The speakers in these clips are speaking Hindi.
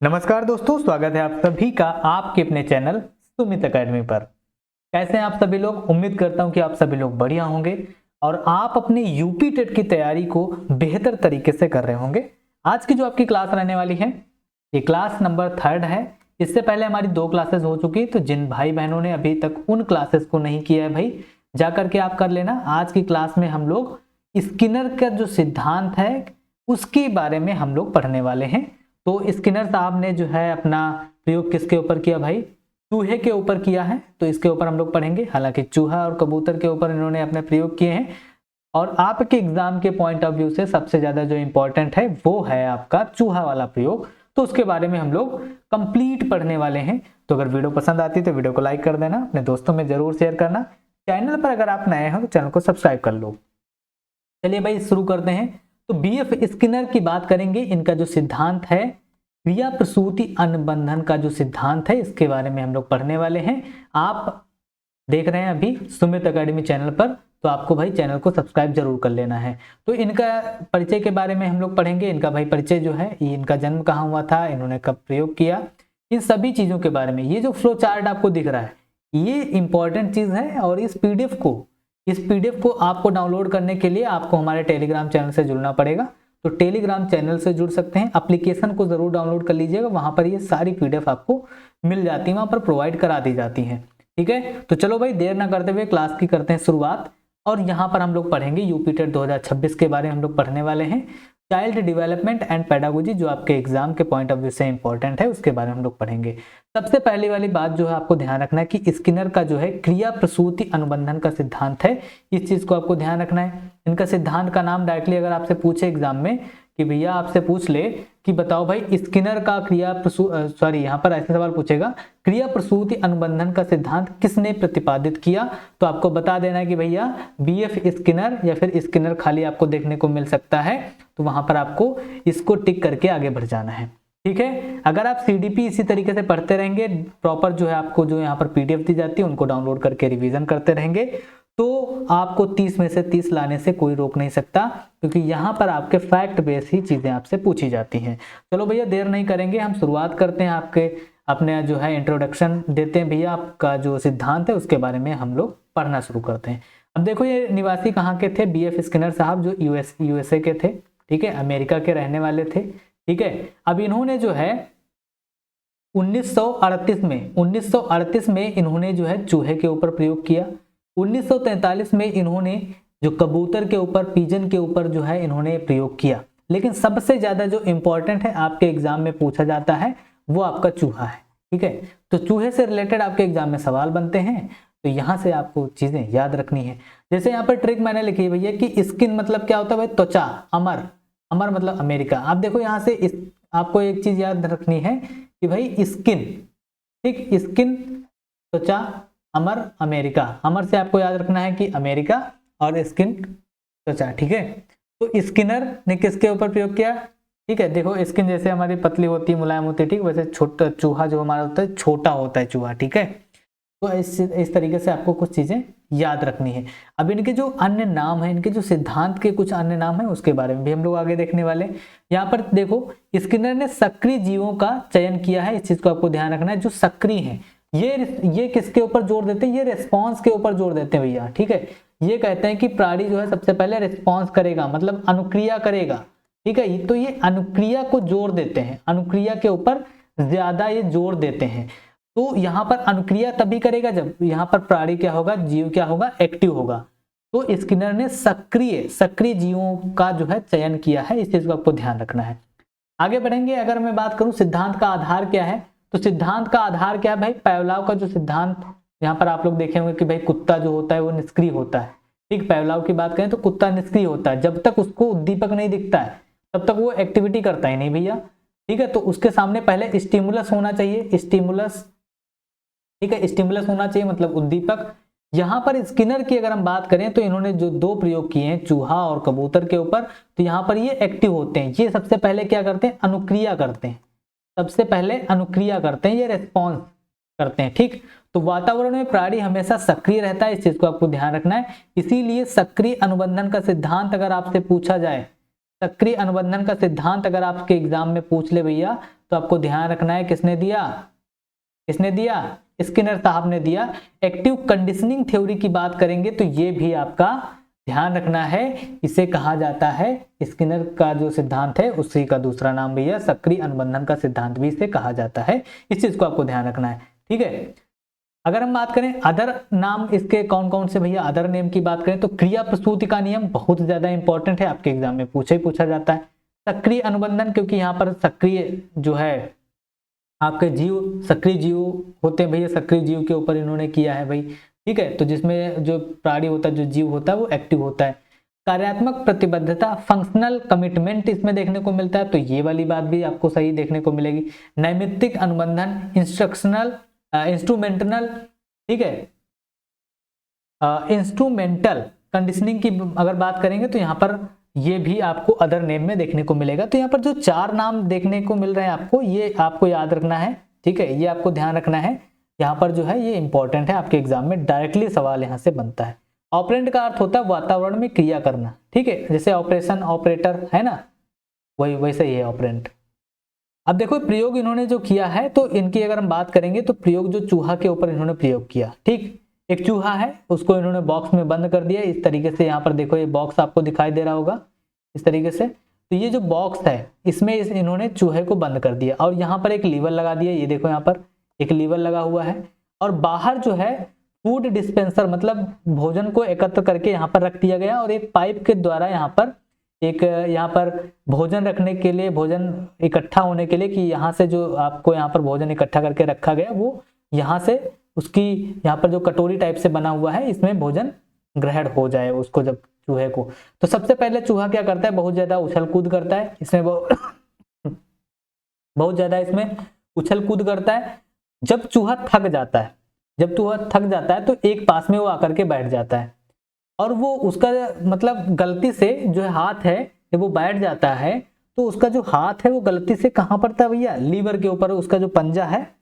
नमस्कार दोस्तों, स्वागत है आप सभी का आपके अपने चैनल सुमित एकेडमी पर। कैसे हैं आप सभी लोग? उम्मीद करता हूं कि आप सभी लोग बढ़िया होंगे और आप अपने यूपी टेट की तैयारी को बेहतर तरीके से कर रहे होंगे। आज की जो आपकी क्लास रहने वाली है, ये क्लास नंबर 3 है। इससे पहले हमारी 2 क्लासेस हो चुकी है, तो जिन भाई बहनों ने अभी तक उन क्लासेस को नहीं किया है भाई, जा करके आप कर लेना। आज की क्लास में हम लोग स्किनर का जो सिद्धांत है उसके बारे में हम लोग पढ़ने वाले हैं। तो स्किनर साहब ने जो है अपना प्रयोग किसके ऊपर किया भाई? चूहे के ऊपर किया है, तो इसके ऊपर हम लोग पढ़ेंगे। हालांकि चूहा और कबूतर के ऊपर इन्होंने अपने प्रयोग किए हैं और आपके एग्जाम के पॉइंट ऑफ व्यू से सबसे ज्यादा जो इंपॉर्टेंट है वो है आपका चूहा वाला प्रयोग। तो उसके बारे में हम लोग कंप्लीट पढ़ने वाले हैं। तो अगर वीडियो पसंद आती है तो वीडियो को लाइक कर देना, अपने दोस्तों में जरूर शेयर करना। चैनल पर अगर आप नए हो तो चैनल को सब्सक्राइब कर लो। चलिए भाई शुरू करते हैं। तो बीएफ स्किनर की बात करेंगे। इनका जो सिद्धांत है क्रिया प्रसूति अनुबंधन का जो सिद्धांत है, इसके बारे में हम लोग पढ़ने वाले हैं। आप देख रहे हैं अभी सुमित एकेडमी चैनल पर, तो आपको भाई चैनल को सब्सक्राइब जरूर कर लेना है। तो इनका परिचय के बारे में हम लोग पढ़ेंगे। इनका भाई परिचय जो है, इनका जन्म कहाँ हुआ था, इन्होंने कब प्रयोग किया, इन सभी चीजों के बारे में। ये जो फ्लो चार्ट आपको दिख रहा है ये इंपॉर्टेंट चीज है और इस पीडीएफ को आपको डाउनलोड करने के लिए आपको हमारे टेलीग्राम चैनल से जुड़ना पड़ेगा। तो टेलीग्राम चैनल से जुड़ सकते हैं, एप्लीकेशन को जरूर डाउनलोड कर लीजिएगा, वहां पर ये सारी पीडीएफ आपको मिल जाती है, वहां पर प्रोवाइड करा दी जाती हैं। ठीक है, तो चलो भाई देर ना करते हुए क्लास की करते हैं शुरुआत। और यहाँ पर हम लोग पढ़ेंगे यूपी टेट 2026 के बारे में हम लोग पढ़ने वाले हैं। चाइल्ड डेवलपमेंट एंड पेडागोजी, जो आपके एग्जाम के पॉइंट ऑफ व्यू से इंपॉर्टेंट है, उसके बारे में हम लोग पढ़ेंगे। सबसे पहली वाली बात जो है आपको ध्यान रखना है कि स्किनर का जो है क्रिया प्रसूति अनुबंधन का सिद्धांत है, इस चीज को आपको ध्यान रखना है। इनका सिद्धांत का नाम डायरेक्टली अगर आपसे पूछे एग्जाम में कि भैया आपसे पूछ ले कि बताओ भाई स्किनर का यहाँ पर ऐसे सवाल पूछेगा, क्रिया प्रसूति अनुबंधन का सिद्धांत किसने प्रतिपादित किया, तो आपको बता देना है कि भैया बीएफ स्किनर, या फिर स्किनर खाली आपको देखने को मिल सकता है। तो वहां पर आपको इसको टिक करके आगे बढ़ जाना है। ठीक है, अगर आप सीडीपी इसी तरीके से पढ़ते रहेंगे, प्रॉपर जो है आपको जो यहाँ पर पीडीएफ दी जाती है उनको डाउनलोड करके रिवीजन करते रहेंगे, तो आपको 30 में से 30 लाने से कोई रोक नहीं सकता, क्योंकि यहाँ पर आपके फैक्ट बेस ही चीजें आपसे पूछी जाती हैं। चलो भैया देर नहीं करेंगे, हम शुरुआत करते हैं। आपके अपने जो है इंट्रोडक्शन देते हैं भैया, आपका जो सिद्धांत है उसके बारे में हम लोग पढ़ना शुरू करते हैं। अब देखो ये निवासी कहाँ के थे? बीएफ स्किनर साहब जो यूएसए के थे, ठीक है, अमेरिका के रहने वाले थे। ठीक है, अब इन्होंने जो है 1938 में इन्होंने जो है चूहे के ऊपर प्रयोग किया। 1943 में इन्होंने जो कबूतर के ऊपर, पिजन के ऊपर जो है इन्होंने प्रयोग किया। लेकिन सबसे ज्यादा जो इंपॉर्टेंट है आपके एग्जाम में पूछा जाता है वो आपका चूहा है। ठीक है, तो चूहे से रिलेटेड आपके एग्जाम में सवाल बनते हैं, तो यहां से आपको चीजें याद रखनी है। जैसे यहाँ पर ट्रिक मैंने लिखी है भैया कि स्किन मतलब क्या होता है भाई? त्वचा। अमर, अमर मतलब अमेरिका। आप देखो यहाँ से आपको एक चीज याद रखनी है कि भाई स्किन, ठीक, स्किन, त्वचा, अमर, अमेरिका। अमर से आपको याद रखना है कि अमेरिका, और स्किन त्वचा। ठीक है, तो स्किनर ने किसके ऊपर प्रयोग किया? ठीक है, देखो स्किन जैसे हमारी पतली होती है, मुलायम होती है, ठीक, वैसे छोटा चूहा जो हमारा होता है छोटा होता है चूहा। ठीक है, तो इस तरीके से आपको कुछ चीजें याद रखनी है। अब इनके जो अन्य नाम है, इनके जो सिद्धांत के कुछ अन्य नाम है उसके बारे में भी हम लोग आगे देखने वाले। यहाँ पर देखो स्किनर ने सक्रिय जीवों का चयन किया है, इस चीज को आपको ध्यान रखना है। जो सक्रिय है ये किसके ऊपर जोर देते हैं? ये रिस्पॉन्स के ऊपर जोर देते हैं भैया। ठीक है, ये कहते हैं कि प्राणी जो है सबसे पहले रिस्पॉन्स करेगा, मतलब अनुक्रिया करेगा। ठीक है, तो ये अनुक्रिया को जोर देते हैं, अनुक्रिया के ऊपर ज्यादा ये जोर देते हैं। तो यहाँ पर अनुक्रिया तभी करेगा जब यहाँ पर प्राणी क्या होगा, जीव क्या होगा, एक्टिव होगा। तो स्किनर ने सक्रिय जीवों का जो है चयन किया है, इस चीज को आपको ध्यान रखना है। आगे बढ़ेंगे। अगर मैं बात करूं सिद्धांत का आधार क्या है, तो सिद्धांत का आधार क्या है भाई? पावलोव का जो सिद्धांत, यहाँ पर आप लोग देखे होंगे कि भाई कुत्ता जो होता है वो निष्क्रिय होता है। ठीक, पावलोव की बात करें तो कुत्ता निष्क्रिय होता है, जब तक उसको उद्दीपक नहीं दिखता है तब तक वो एक्टिविटी करता ही नहीं भैया। ठीक है, तो उसके सामने पहले स्टिमुलस होना चाहिए, स्टिमुलस। ठीक है, स्टिमुलस होना चाहिए मतलब उद्दीपक। यहाँ पर स्किनर की अगर हम बात करें तो इन्होंने जो 2 प्रयोग किए हैं चूहा और कबूतर के ऊपर, तो यहाँ पर ये एक्टिव होते हैं। ये सबसे पहले क्या करते हैं? अनुक्रिया करते हैं, सबसे पहले अनुक्रिया करते हैं, ये रेस्पॉन्स करते हैं। ठीक, तो वातावरण में प्राणी हमेशा सक्रिय रहता है, इस चीज को आपको ध्यान रखना है। इसीलिए सक्रिय अनुबंधन का सिद्धांत अगर आपसे पूछा जाए, सक्रिय अनुबंधन का सिद्धांत अगर आपके एग्जाम में पूछ ले भैया, तो आपको ध्यान रखना है किसने दिया, स्किनर साहब ने दिया। एक्टिव कंडीशनिंग थ्योरी की बात करेंगे तो ये भी आपका ध्यान रखना है, इसे कहा जाता है, स्किनर का जो सिद्धांत है उसी का दूसरा नाम भैया सक्रिय अनुबंधन का सिद्धांत भी इसे कहा जाता है। इस चीज को आपको ध्यान रखना है, ठीक है। अगर हम बात करें अदर नाम इसके कौन कौन से भैया, अदर नेम की बात करें तो क्रिया प्रस्तुति का नियम बहुत ज्यादा इंपॉर्टेंट है, आपके एग्जाम में पूछा जाता है। सक्रिय अनुबंधन, क्योंकि यहाँ पर सक्रिय जो है आपके जीव, सक्रिय जीव होते हैं भैया, सक्रिय जीव के ऊपर इन्होंने किया है भाई, ठीक है। तो जिसमें जो प्राणी होता है, जो जीव होता है वो एक्टिव होता है। कार्यात्मक प्रतिबद्धता, फंक्शनल कमिटमेंट इसमें देखने को मिलता है, तो ये वाली बात भी आपको सही देखने को मिलेगी। नैमित्तिक अनुबंधन, इंस्ट्रूमेंटल, ठीक है, इंस्ट्रूमेंटल कंडीशनिंग की अगर बात करेंगे तो यहाँ पर ये भी आपको अदर नेम में देखने को मिलेगा। तो यहाँ पर जो 4 नाम देखने को मिल रहे हैं आपको, ये आपको याद रखना है, ठीक है, ये आपको ध्यान रखना है। यहाँ पर जो है ये इंपॉर्टेंट है, आपके एग्जाम में डायरेक्टली सवाल यहाँ से बनता है। ऑपरेंट का अर्थ होता है वातावरण में क्रिया करना, ठीक है, जैसे ऑपरेशन, ऑपरेटर है ना, वही वैसे ही है ऑपरेंट। अब देखो प्रयोग इन्होंने जो किया है, तो इनकी अगर हम बात करेंगे तो प्रयोग जो चूहा के ऊपर इन्होंने प्रयोग किया, ठीक, एक चूहा है उसको इन्होंने बॉक्स में बंद कर दिया इस तरीके से। यहाँ पर देखो ये बॉक्स आपको दिखाई दे रहा होगा इस तरीके से। तो ये जो बॉक्स है इसमें इन्होंने चूहे को बंद कर दिया और यहाँ पर एक लीवर लगा दिया, ये देखो यहाँ पर एक लीवर लगा हुआ है। और बाहर जो है फूड डिस्पेंसर, मतलब भोजन को एकत्र करके यहाँ पर रख दिया गया और एक पाइप के द्वारा यहाँ पर भोजन रखने के लिए, भोजन इकट्ठा होने के लिए, कि यहाँ से जो आपको यहाँ पर भोजन इकट्ठा करके रखा गया वो यहाँ से उसकी यहाँ पर जो कटोरी टाइप से बना हुआ है इसमें भोजन ग्रहण हो जाए उसको, जब चूहे को। तो सबसे पहले चूहा क्या करता है, बहुत ज्यादा उछल कूद करता है इसमें, बहुत ज्यादा इसमें उछल कूद करता है। जब चूहा थक जाता है तो एक पास में वो आकर के बैठ जाता है और वो उसका मतलब गलती से जो हाथ है जब वो बैठ जाता है तो उसका जो हाथ है वो गलती से कहाँ पड़ता है भैया, लीवर के ऊपर। उसका जो पंजा है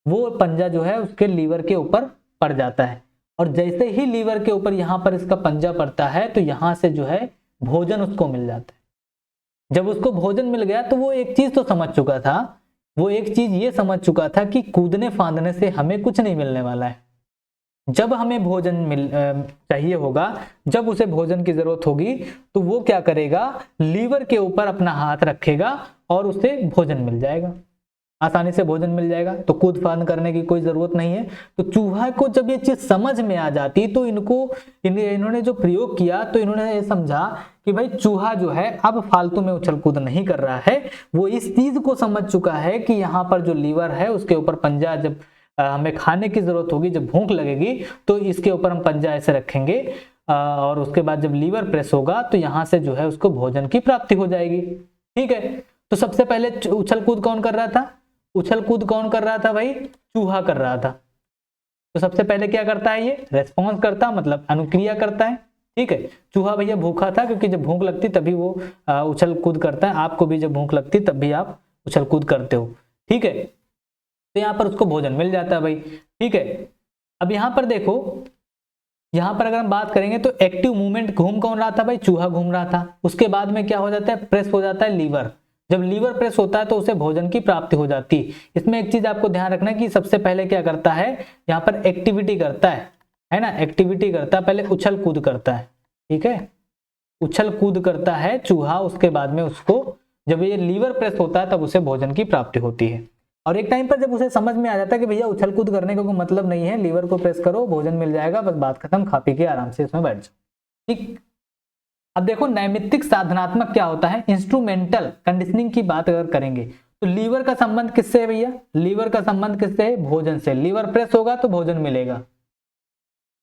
वो पंजा जो है उसके लीवर के ऊपर पड़ जाता है और जैसे ही लीवर के ऊपर यहाँ पर इसका पंजा पड़ता है तो यहाँ से जो है भोजन उसको मिल जाता है। जब उसको भोजन मिल गया तो वो एक चीज तो समझ चुका था, वो एक चीज ये समझ चुका था कि कूदने फांदने से हमें कुछ नहीं मिलने वाला है। जब हमें भोजन चाहिए होगा, जब उसे भोजन की जरूरत होगी तो वो क्या करेगा, लीवर के ऊपर अपना हाथ रखेगा और उसे भोजन मिल जाएगा, आसानी से भोजन मिल जाएगा। तो कूद फांद करने की कोई जरूरत नहीं है। तो चूहा को जब ये चीज समझ में आ जाती तो इन्होंने जो प्रयोग किया तो इन्होंने ये समझा कि भाई चूहा जो है अब फालतू में उछल कूद नहीं कर रहा है, वो इस चीज को समझ चुका है कि यहाँ पर जो लीवर है उसके ऊपर पंजा, जब हमें खाने की जरूरत होगी, जब भूख लगेगी तो इसके ऊपर हम पंजा ऐसे रखेंगे और उसके बाद जब लीवर प्रेस होगा तो यहाँ से जो है उसको भोजन की प्राप्ति हो जाएगी, ठीक है। तो सबसे पहले उछल कूद कौन कर रहा था, उछल कूद कौन कर रहा था भाई, चूहा कर रहा था। तो सबसे पहले क्या करता है, ये रेस्पॉन्स करता, मतलब अनुक्रिया करता है, ठीक है। चूहा भैया भूखा था क्योंकि जब भूख लगती तभी वो उछल कूद करता है। आपको भी जब भूख लगती तब भी आप उछल कूद करते हो, ठीक है। तो यहाँ पर उसको भोजन मिल जाता है भाई, ठीक है। अब यहाँ पर देखो, यहाँ पर अगर हम बात करेंगे तो एक्टिव मूवमेंट घूम कौन रहा था भाई, चूहा घूम रहा था। उसके बाद में क्या हो जाता है, प्रेस हो जाता है लीवर। जब लीवर प्रेस होता है तो उसे भोजन की प्राप्ति हो जाती है। इसमें एक चीज आपको ध्यान रखना है कि सबसे पहले क्या करता है, यहाँ पर एक्टिविटी करता है ना, एक्टिविटी करता है, पहले उछल कूद करता है, ठीक है, उछल कूद करता है चूहा। उसके बाद में उसको जब ये लीवर प्रेस होता है तब उसे भोजन की प्राप्ति होती है। और एक टाइम पर जब उसे समझ में आ जाता है कि भैया उछल कूद करने का कोई मतलब नहीं है, लीवर को प्रेस करो भोजन मिल जाएगा, बस बात खत्म, खा पी के आराम से इसमें बैठ जाओ, ठीक। अब देखो नैमित्तिक साधनात्मक क्या होता है, इंस्ट्रूमेंटल कंडीशनिंग की बात अगर करेंगे तो लीवर का संबंध किससे है भैया, लीवर का संबंध किससे है, भोजन से। लीवर प्रेस होगा तो भोजन मिलेगा,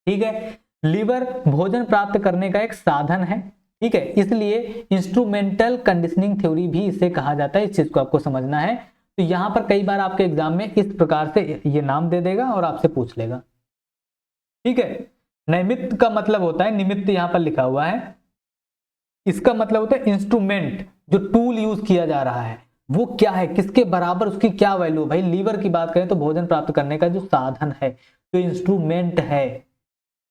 ठीक है। लीवर भोजन प्राप्त करने का एक साधन है, ठीक है, इसलिए इंस्ट्रूमेंटल कंडीशनिंग थ्योरी भी इसे कहा जाता है। इस चीज को आपको समझना है। तो यहां पर कई बार आपके एग्जाम में इस प्रकार से ये नाम दे देगा और आपसे पूछ लेगा, ठीक है। नैमित्त का मतलब होता है, निमित्त यहां पर लिखा हुआ है, इसका मतलब होता है इंस्ट्रूमेंट, जो टूल यूज किया जा रहा है वो क्या है, किसके बराबर, उसकी क्या वैल्यू। भाई लीवर की बात करें तो भोजन प्राप्त करने का जो साधन है, जो इंस्ट्रूमेंट है,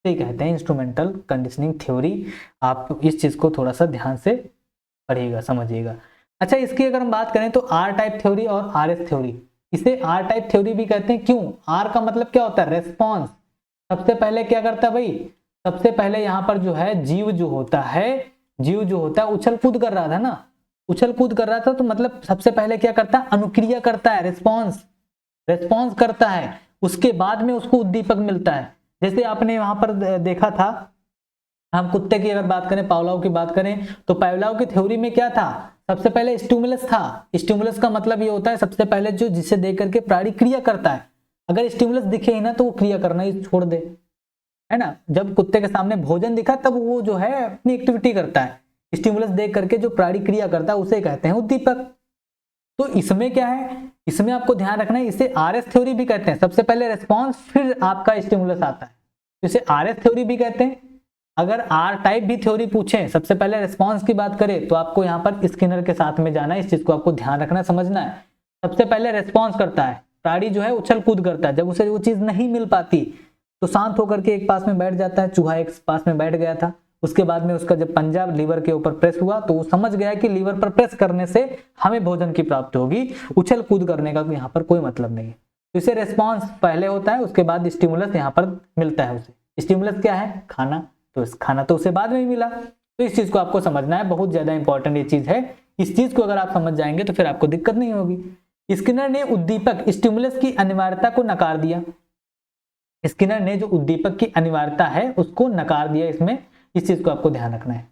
ये कहते हैं इंस्ट्रूमेंटल कंडीशनिंग थ्योरी। आप इस चीज को थोड़ा सा ध्यान से पढ़िएगा, समझिएगा। अच्छा, इसकी अगर हम बात करें तो आर टाइप थ्योरी और आर एस थ्योरी, इसे आर टाइप थ्योरी भी कहते हैं। क्यों? आर का मतलब क्या होता है? रेस्पॉन्स। सबसे पहले क्या करता है भाई? सबसे पहले यहाँ पर जो है जीव जो होता है उछल कूद कर रहा था ना, उछल कूद कर रहा था, तो मतलब सबसे पहले क्या करता है? अनुक्रिया करता है, रेस्पॉन्स करता है। उसके बाद में उसको उद्दीपक मिलता है। जैसे आपने वहां पर देखा था, हम कुत्ते की अगर बात करें, पावलाव की बात करें, तो पावलाव की थ्योरी में क्या था? सबसे पहले स्टिमुलस था। स्टिमुलस का मतलब ये होता है सबसे पहले जो जिसे देख करके प्राणी क्रिया करता है। अगर स्टिमुलस दिखे ही ना तो वो क्रिया करना ही छोड़ दे, है ना। जब कुत्ते के सामने भोजन दिखा तब वो जो है अपनी एक्टिविटी करता है। स्टिमुलस देख करके जो प्राणी क्रिया करता है उसे कहते हैं उद्दीपक। तो इसमें क्या है? इसमें आपको ध्यान रखना है, इसे आरएस थ्योरी भी कहते हैं। सबसे पहले रिस्पॉन्स, फिर आपका स्टिमुलस आता है, इसे आरएस थ्योरी भी कहते हैं। अगर आर टाइप भी थ्योरी पूछे, सबसे पहले रिस्पॉन्स की बात करें, तो आपको यहाँ पर स्किनर के साथ में जाना है। इस चीज को आपको ध्यान रखना, समझना है। सबसे पहले रिस्पॉन्स करता है, प्राणी जो है उछल कूद करता है। जब उसे वो चीज नहीं मिल पाती तो शांत होकर के एक पास में बैठ जाता है। चूहा एक पास में बैठ गया था, उसके बाद में उसका जब पंजा लीवर के ऊपर प्रेस हुआ तो वो समझ गया कि लीवर पर प्रेस करने से हमें भोजन की प्राप्ति होगी, उछल कूद करने का यहाँ पर कोई मतलब नहीं है। तो इसे रिस्पॉन्स पहले होता है, उसके बाद स्टिमुलस यहाँ पर मिलता है उसे। स्टिमुलस क्या है? खाना। तो खाना तो उसे बाद में ही मिला। तो इस चीज को आपको समझना है, बहुत ज्यादा इंपॉर्टेंट ये चीज है। इस चीज को अगर आप समझ जाएंगे तो फिर आपको दिक्कत नहीं होगी। स्किनर ने उद्दीपक स्टिमुलस की अनिवार्यता को नकार दिया। स्किनर ने जो उद्दीपक की अनिवार्यता है उसको नकार दिया इसमें। इस चीज को आपको ध्यान रखना है।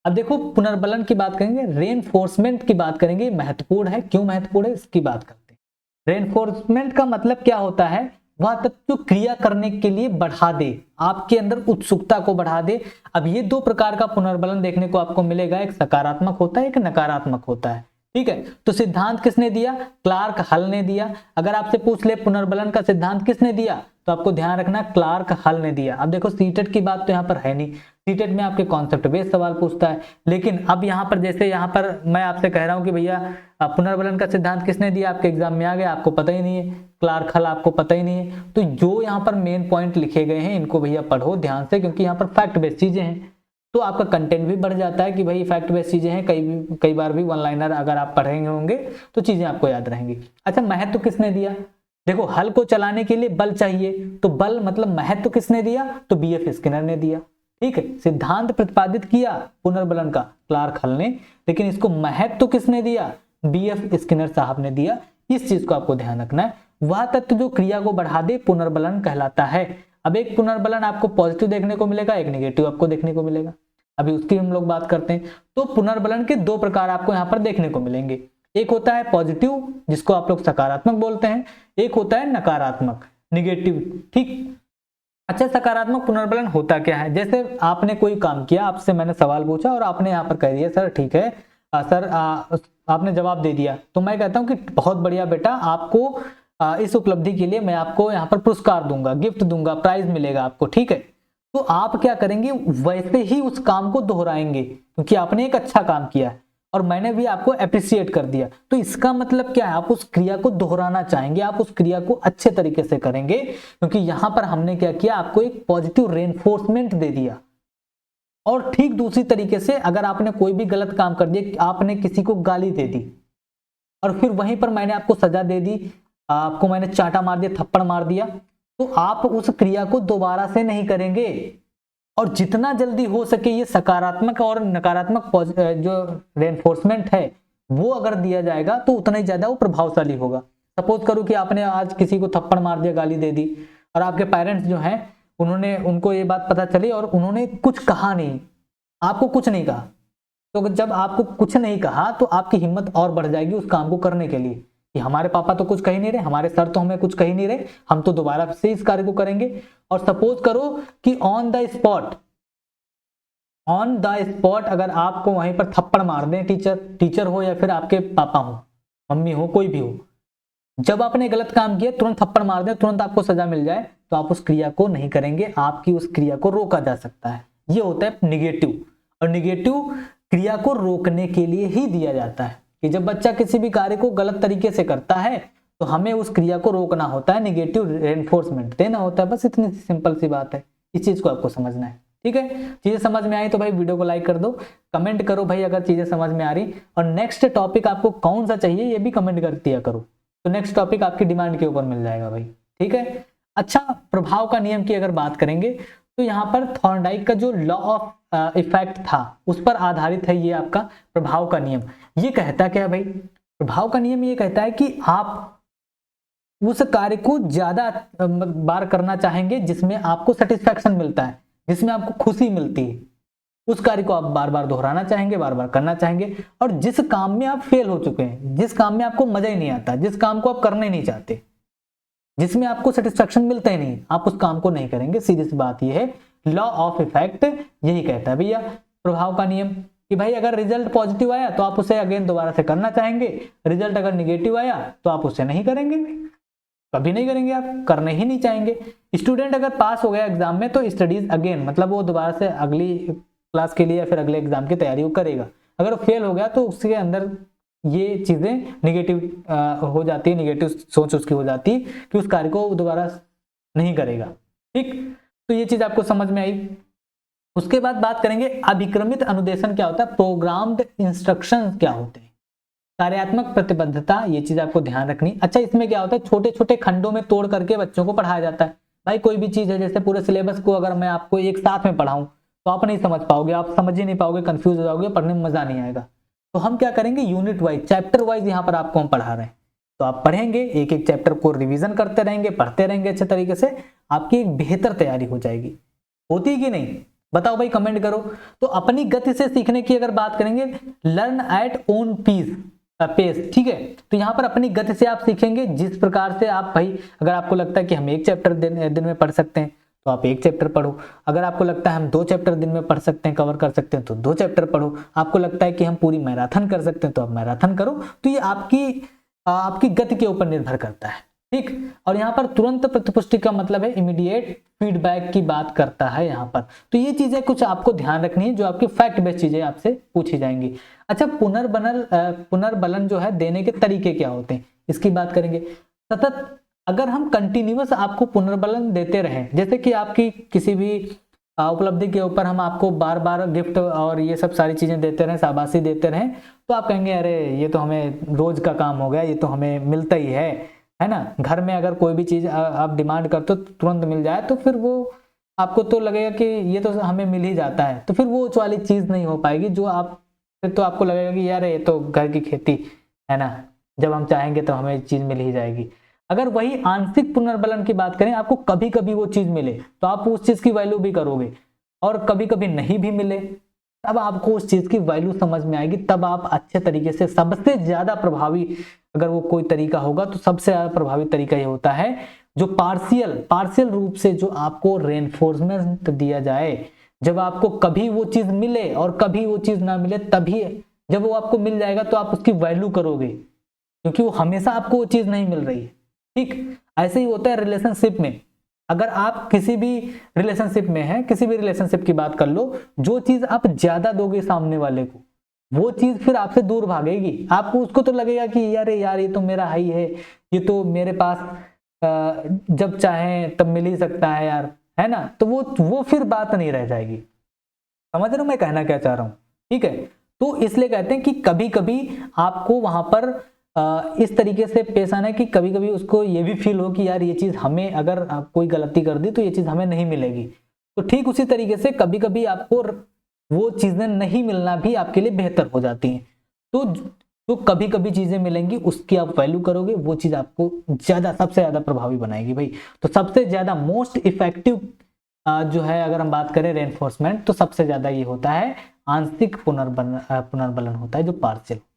अब देखो, पुनर्बलन की बात करेंगे, रेनफोर्समेंट की बात करेंगे। महत्वपूर्ण है, क्यों महत्वपूर्ण है इसकी बात करते हैं। रेनफोर्समेंट का मतलब क्या होता है? वह तत्व क्रिया करने के लिए बढ़ा दे, आपके अंदर उत्सुकता को बढ़ा दे। अब ये दो प्रकार का पुनर्बलन देखने को आपको मिलेगा, एक सकारात्मक होता है, एक नकारात्मक होता है। ठीक है, तो सिद्धांत किसने दिया? क्लार्क हल ने दिया। अगर आपसे पूछ ले पुनर्बलन का सिद्धांत किसने दिया, तो आपको ध्यान रखना क्लार्क हल ने दिया। अब देखो, सीटेट की बात तो यहाँ पर है नहीं, सीटेट में आपके कॉन्सेप्ट बेस्ड सवाल पूछता है। लेकिन अब यहाँ पर जैसे यहाँ पर मैं आपसे कह रहा हूँ कि भैया पुनर्बलन का सिद्धांत किसने दिया, आपके एग्जाम में आ गया, आपको पता ही नहीं है, क्लार्क हल आपको पता ही नहीं है। तो जो यहाँ पर मेन पॉइंट लिखे गए हैं इनको भैया पढ़ो ध्यान से, क्योंकि यहाँ पर फैक्ट बेस्ड चीजें हैं। तो आपका कंटेंट भी बढ़ जाता है कि भाई फैक्ट बेस्ड चीजें हैं। कई बार भी वन लाइनर अगर आप पढ़ेंगे होंगे तो चीजें आपको याद रहेंगी। अच्छा, महत्व किसने दिया? देखो, हल को चलाने के लिए बल चाहिए, तो बल मतलब महत्व किसने दिया? तो बीएफ स्किनर ने दिया। ठीक है, सिद्धांत प्रतिपादित किया पुनर्बलन का क्लार्क हल ने, लेकिन इसको महत्व किसने दिया? बीएफ स्किनर साहब ने दिया। इस चीज को आपको ध्यान रखना है। वह तत्व जो क्रिया को बढ़ा दे पुनर्बलन कहलाता है। अब एक पुनर्बलन आपको पॉजिटिव देखने को मिलेगा, एक नेगेटिव आपको देखने को मिलेगा। अभी उसकी हम लोग बात करते हैं। तो पुनर्बलन के दो प्रकार आपको यहाँ पर देखने को मिलेंगे। एक होता है पॉजिटिव, जिसको आप लोग सकारात्मक बोलते हैं, एक होता है नकारात्मक, निगेटिव। ठीक। अच्छा, सकारात्मक पुनर्बलन होता क्या है? जैसे आपने कोई काम किया, आपसे मैंने सवाल पूछा और आपने यहाँ पर कह दिया सर ठीक है, सर आपने जवाब दे दिया, तो मैं कहता हूँ कि बहुत बढ़िया बेटा, आपको इस उपलब्धि के लिए मैं आपको यहाँ पर पुरस्कार दूंगा, गिफ्ट दूंगा, प्राइज मिलेगा आपको। ठीक है, तो आप क्या करेंगे? वैसे ही उस काम को दोहराएंगे, क्योंकि आपने एक अच्छा काम किया है और मैंने भी आपको अप्रिशिएट कर दिया। तो इसका मतलब क्या है? आप उस क्रिया को दोहराना चाहेंगे, आप उस क्रिया को अच्छे तरीके से करेंगे, क्योंकि यहां पर हमने क्या किया? आपको एक पॉजिटिव रेनफोर्समेंट दे दिया। और ठीक दूसरी तरीके से अगर आपने कोई भी गलत काम कर दिया, आपने किसी को गाली दे दी और फिर वहीं पर मैंने आपको सजा दे दी, आपको मैंने चाटा मार दिया, थप्पड़ मार दिया, तो आप उस क्रिया को दोबारा से नहीं करेंगे। और जितना जल्दी हो सके ये सकारात्मक और नकारात्मक जो रेनफोर्समेंट है वो अगर दिया जाएगा तो उतना ही ज्यादा वो प्रभावशाली होगा। सपोज करो कि आपने आज किसी को थप्पड़ मार दिया, गाली दे दी, और आपके पेरेंट्स जो हैं उनको ये बात पता चली और उन्होंने कुछ कहा नहीं, आपको कुछ नहीं कहा। तो जब आपको कुछ नहीं कहा तो आपकी हिम्मत और बढ़ जाएगी उस काम को करने के लिए, कि हमारे पापा तो कुछ कह ही नहीं रहे, हमारे सर तो हमें कुछ कह ही नहीं रहे, हम तो दोबारा से इस कार्य को करेंगे। और सपोज करो कि ऑन द स्पॉट अगर आपको वहीं पर थप्पड़ मार दें, टीचर हो या फिर आपके पापा हो, मम्मी हो, कोई भी हो, जब आपने गलत काम किया तुरंत थप्पड़ मार दें, तुरंत आपको सजा मिल जाए, तो आप उस क्रिया को नहीं करेंगे, आपकी उस क्रिया को रोका जा सकता है। ये होता है निगेटिव। और निगेटिव क्रिया को रोकने के लिए ही दिया जाता है, कि जब बच्चा किसी भी कार्य को गलत तरीके से करता है तो हमें उस क्रिया को रोकना होता है, निगेटिव रेनफोर्समेंट देना होता है। बस इतनी सिंपल सी बात है, इस चीज को आपको समझना है। ठीक है, चीजें समझ में आई तो भाई वीडियो को लाइक कर दो, कमेंट करो भाई अगर चीजें समझ में आ रही, और नेक्स्ट टॉपिक आपको कौन सा चाहिए ये भी कमेंट कर दिया करो, तो नेक्स्ट टॉपिक आपकी डिमांड के ऊपर मिल जाएगा भाई। ठीक है, अच्छा, प्रभाव का नियम की अगर बात करेंगे तो यहाँ पर थॉर्नडाइक का जो लॉ ऑफ इफेक्ट था उस पर आधारित है ये आपका प्रभाव का नियम। ये कहता क्या है भाई, प्रभाव का नियम ये कहता है कि आप उस कार्य को ज्यादा बार करना चाहेंगे जिसमें आपको सेटिस्फैक्शन मिलता है, जिसमें आपको खुशी मिलती है, उस कार्य को आप बार बार दोहराना चाहेंगे, बार बार करना चाहेंगे। और जिस काम में आप फेल हो चुके हैं, जिस काम में आपको मजा ही नहीं आता, जिस काम को आप करना ही नहीं चाहते, जिसमें आपको सेटिस्फैक्शन मिलता ही नहीं, आप उस काम को नहीं करेंगे। सीधी सी बात यह है, लॉ ऑफ इफेक्ट यही कहता है भैया, प्रभाव का नियम, कि भाई अगर रिजल्ट पॉजिटिव आया तो आप उसे अगेन दोबारा से करना चाहेंगे, रिजल्ट अगर निगेटिव आया तो आप उसे नहीं करेंगे, कभी नहीं करेंगे, आप करने ही नहीं चाहेंगे। स्टूडेंट अगर पास हो गया एग्जाम में तो स्टडीज अगेन, मतलब वो दोबारा से अगली क्लास के लिए या फिर अगले एग्जाम की तैयारी वो करेगा। अगर वो फेल हो गया तो उसके अंदर ये चीजें निगेटिव हो जाती है, निगेटिव सोच उसकी हो जाती है कि उस कार्य को दोबारा नहीं करेगा। ठीक, तो ये चीज आपको समझ में आई। उसके बाद बात करेंगे अभिक्रमित अनुदेशन क्या होता है, प्रोग्राम्ड इंस्ट्रक्शंस क्या होते हैं, कार्यात्मक प्रतिबद्धता, ये चीज आपको ध्यान रखनी। अच्छा, इसमें क्या होता है, छोटे छोटे खंडों में तोड़ करके बच्चों को पढ़ाया जाता है। भाई कोई भी चीज है, जैसे पूरे सिलेबस को अगर मैं आपको एक साथ में पढ़ाऊं तो आप नहीं समझ पाओगे, आप समझ ही नहीं पाओगे, कंफ्यूज हो जाओगे, पढ़ने में मजा नहीं आएगा। तो हम क्या करेंगे, यूनिट वाइज, चैप्टर वाइज यहाँ पर आपको हम पढ़ा रहे हैं। तो आप पढ़ेंगे, एक एक चैप्टर को रिवीजन करते रहेंगे, पढ़ते रहेंगे अच्छे तरीके से, आपकी एक बेहतर तैयारी हो जाएगी। होती कि नहीं, बताओ भाई, कमेंट करो। तो अपनी गति से सीखने की अगर बात करेंगे, लर्न एट ओन पेस, ठीक है, तो यहाँ पर अपनी गति से आप सीखेंगे, जिस प्रकार से आप भाई, अगर आपको लगता है कि हम एक चैप्टर दिन में पढ़ सकते हैं तो आप एक चैप्टर पढ़ो, अगर आपको लगता है हम 2 चैप्टर दिन में पढ़ सकते हैं, कवर कर सकते हैं, तो 2 चैप्टर पढ़ो, आपको लगता है कि हम पूरी मैराथन कर सकते हैं तो आप मैराथन करो। तो ये आपकी गति के ऊपर निर्भर करता है। ठीक, और यहाँ पर तुरंत प्रतिपुष्टि का मतलब है इमीडिएट फीडबैक की बात करता है यहाँ पर। तो ये चीजें कुछ आपको ध्यान रखनी है, जो आपकी फैक्ट बेस्ड चीजें आपसे पूछी जाएंगी। अच्छा, पुनर्बलन जो है देने के तरीके क्या होते हैं, इसकी बात करेंगे। सतत अगर हम कंटिन्यूअस आपको पुनर्बलन देते रहें, जैसे कि आपकी किसी भी उपलब्धि के ऊपर हम आपको बार बार गिफ्ट और ये सब सारी चीजें देते रहें, शाबाशी देते रहें, तो आप कहेंगे अरे ये तो हमें रोज का काम हो गया, ये तो हमें मिलता ही है ना। घर में अगर कोई भी चीज आप डिमांड करते हो तुरंत मिल जाए तो फिर वो आपको तो लगेगा कि ये तो हमें मिल ही जाता है, तो फिर वो वाली चीज नहीं हो पाएगी जो आप, फिर तो आपको लगेगा कि यार ये तो घर की खेती है ना, जब हम चाहेंगे तो हमें चीज मिल ही जाएगी। अगर वही आंशिक पुनर्बलन की बात करें, आपको कभी कभी वो चीज मिले तो आप उस चीज की वैल्यू भी करोगे, और कभी कभी नहीं भी मिले तब आपको उस चीज की वैल्यू समझ में आएगी, तब आप अच्छे तरीके से, सबसे ज्यादा प्रभावी अगर वो कोई तरीका होगा तो सबसे ज्यादा प्रभावी तरीका ये होता है जो पार्शियल रूप से जो आपको रेनफोर्समेंट दिया जाए। जब आपको कभी वो चीज मिले और कभी वो चीज ना मिले, तभी जब वो आपको मिल जाएगा तो आप उसकी वैल्यू करोगे, क्योंकि वो हमेशा आपको वो चीज नहीं मिल रही है। ठीक, ऐसे ही होता है रिलेशनशिप में। अगर आप किसी भी रिलेशनशिप में हैं, किसी भी रिलेशनशिप की बात कर लो, जो चीज आप ज्यादा दोगे सामने वाले को, वो चीज फिर आपसे दूर भागेगी। आपको उसको तो लगेगा कि यार ये तो मेरा हाई है, ये तो मेरे पास जब चाहे तब मिल ही सकता है यार, है ना, तो वो फिर बात नहीं रह जाएगी। समझ रहे हो मैं कहना क्या चाह रहा हूं। ठीक है, तो इसलिए कहते हैं कि कभी कभी आपको वहां पर इस तरीके से पेश आना है कि कभी कभी उसको ये भी फील हो कि यार ये चीज हमें, अगर कोई गलती कर दी तो ये चीज हमें नहीं मिलेगी। तो ठीक उसी तरीके से कभी कभी आपको वो चीजें नहीं मिलना भी आपके लिए बेहतर हो जाती हैं। तो कभी कभी चीजें मिलेंगी, उसकी आप वैल्यू करोगे, वो चीज आपको सबसे ज्यादा प्रभावी बनाएगी भाई। तो सबसे ज्यादा मोस्ट इफेक्टिव जो है, अगर हम बात करें रेनफोर्समेंट, तो सबसे ज्यादा ये होता है आंशिक पुनर्बलन होता है, जो पार्शियल होता है।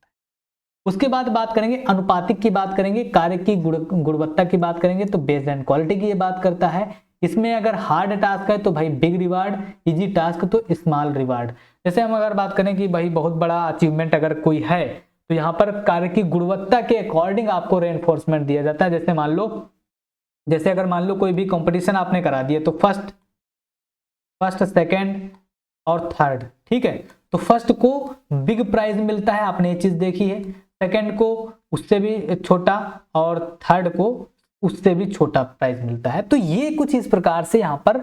उसके बाद बात करेंगे अनुपातिक की, बात करेंगे कार्य की गुणवत्ता की बात करेंगे, तो बेस्ड एंड क्वालिटी की ये बात करता है। इसमें अगर हार्ड टास्क है तो भाई बिग रिवार्ड, इजी टास्क तो स्मॉल रिवार्ड। जैसे हम अगर बात करें कि भाई बहुत बड़ा अचीवमेंट अगर कोई है, तो यहाँ पर कार्य की गुणवत्ता के अकॉर्डिंग आपको रेनफोर्समेंट दिया जाता है। जैसे अगर मान लो कोई भी कंपटीशन आपने करा दिया, तो फर्स्ट सेकंड और थर्ड, ठीक है, तो फर्स्ट को बिग प्राइज मिलता है, आपने ये चीज देखी है, सेकंड को उससे भी छोटा और थर्ड को उससे भी छोटा प्राइज मिलता है। तो ये कुछ इस प्रकार से यहाँ पर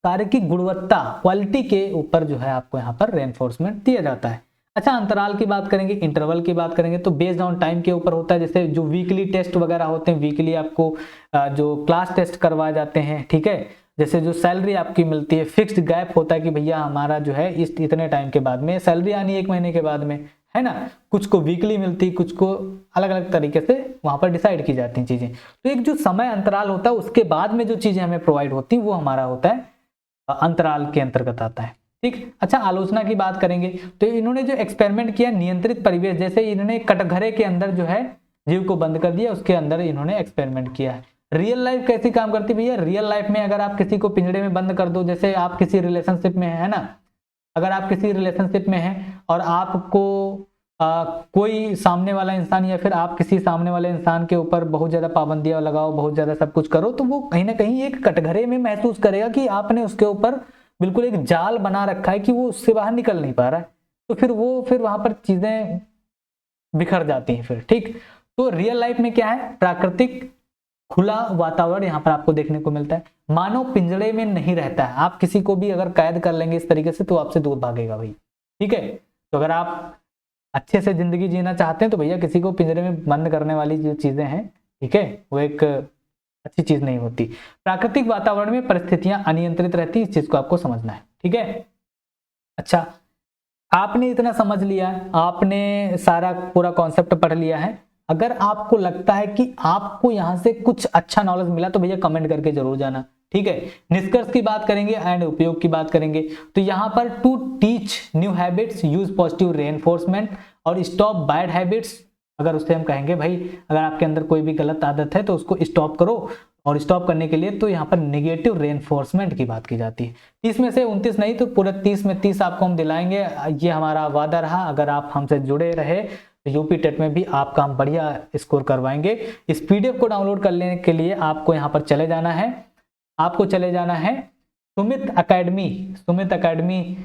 कार्य की गुणवत्ता, क्वालिटी के ऊपर जो है आपको यहाँ पर रेनफोर्समेंट दिया जाता है। अच्छा, अंतराल की बात करेंगे, इंटरवल की बात करेंगे तो बेस्ड ऑन टाइम के ऊपर होता है। जैसे जो वीकली टेस्ट वगैरह होते हैं, वीकली आपको जो क्लास टेस्ट करवाए जाते हैं, ठीक है। जैसे जो सैलरी आपकी मिलती है, फिक्स्ड गैप होता है कि भैया हमारा जो है इस इतने टाइम के बाद में सैलरी आनी है, 1 महीने के बाद में, है ना। कुछ को वीकली मिलती, कुछ को अलग अलग तरीके से वहां पर डिसाइड की जाती हैं चीजें। तो एक जो समय अंतराल होता है उसके बाद में जो चीजें हमें प्रोवाइड होती हैं वो हमारा होता है अंतराल के अंतर्गत आता है, ठीक। अच्छा, आलोचना की बात करेंगे तो इन्होंने जो एक्सपेरिमेंट किया नियंत्रित परिवेश, जैसे इन्होंने कटघरे के अंदर जो है जीव को बंद कर दिया, उसके अंदर इन्होंने एक्सपेरिमेंट किया है। रियल लाइफ कैसी काम करती है भैया? रियल लाइफ में अगर आप किसी को पिंजड़े में बंद कर दो, जैसे आप किसी रिलेशनशिप में है ना, अगर आप किसी रिलेशनशिप में हैं और आपको कोई सामने वाला इंसान या फिर आप किसी सामने वाले इंसान के ऊपर बहुत ज्यादा पाबंदियां लगाओ, बहुत ज्यादा सब कुछ करो, तो वो कहीं ना कहीं एक कटघरे में महसूस करेगा कि आपने उसके ऊपर बिल्कुल एक जाल बना रखा है कि वो उससे बाहर निकल नहीं पा रहा है। तो फिर वहां पर चीजें बिखर जाती हैं फिर, ठीक। तो रियल लाइफ में क्या है? प्राकृतिक खुला वातावरण यहाँ पर आपको देखने को मिलता है। मानव पिंजड़े में नहीं रहता है। आप किसी को भी अगर कैद कर लेंगे इस तरीके से तो आपसे दूर भागेगा भाई, ठीक है। तो अगर आप अच्छे से जिंदगी जीना चाहते हैं तो भैया किसी को पिंजरे में बंद करने वाली जो चीजें हैं, ठीक है, वो एक अच्छी चीज नहीं होती। प्राकृतिक वातावरण में परिस्थितियां अनियंत्रित रहती, इस चीज को आपको समझना है, ठीक है। अच्छा, आपने इतना समझ लिया, आपने सारा पूरा कॉन्सेप्ट पढ़ लिया है। अगर आपको लगता है कि आपको यहां से कुछ अच्छा नॉलेज मिला तो भैया कमेंट करके जरूर जाना, ठीक है। निष्कर्ष की बात करेंगे एंड उपयोग की बात करेंगे तो यहां पर to teach new habits use positive reinforcement और स्टॉप बैड हैबिट्स। अगर उससे हम कहेंगे भाई अगर आपके अंदर कोई भी गलत आदत है तो उसको स्टॉप करो, और स्टॉप करने के लिए तो यहाँ पर नेगेटिव रेनफोर्समेंट की बात की जाती है। 30 में से 29 नहीं तो पूरे 30 में 30 आपको हम दिलाएंगे, ये हमारा वादा रहा। अगर आप हमसे जुड़े रहे तो यूपी टेट में भी आपका हम बढ़िया स्कोर करवाएंगे। इस पीडीएफ को डाउनलोड कर लेने के लिए आपको यहाँ पर चले जाना है, आपको चले जाना है सुमित अकेडमी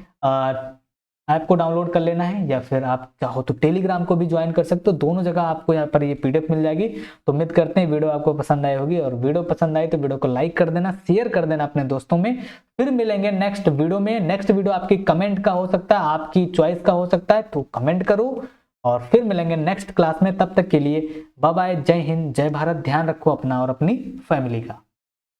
ऐप को डाउनलोड कर लेना है, या फिर आप चाहो तो टेलीग्राम को भी ज्वाइन कर सकते हो। दोनों जगह आपको यहाँ पर ये पीडीएफ मिल जाएगी। तो उम्मीद करते हैं वीडियो आपको पसंद आई होगी, और वीडियो पसंद आई तो वीडियो को लाइक कर देना, शेयर कर देना अपने दोस्तों में। फिर मिलेंगे नेक्स्ट वीडियो में। नेक्स्ट वीडियो आपकी कमेंट का हो सकता है, आपकी चॉइस का हो सकता है, तो कमेंट करो और फिर मिलेंगे नेक्स्ट क्लास में। तब तक के लिए बाय बाय, जय हिंद, जय भारत। ध्यान रखो अपना और अपनी फैमिली का।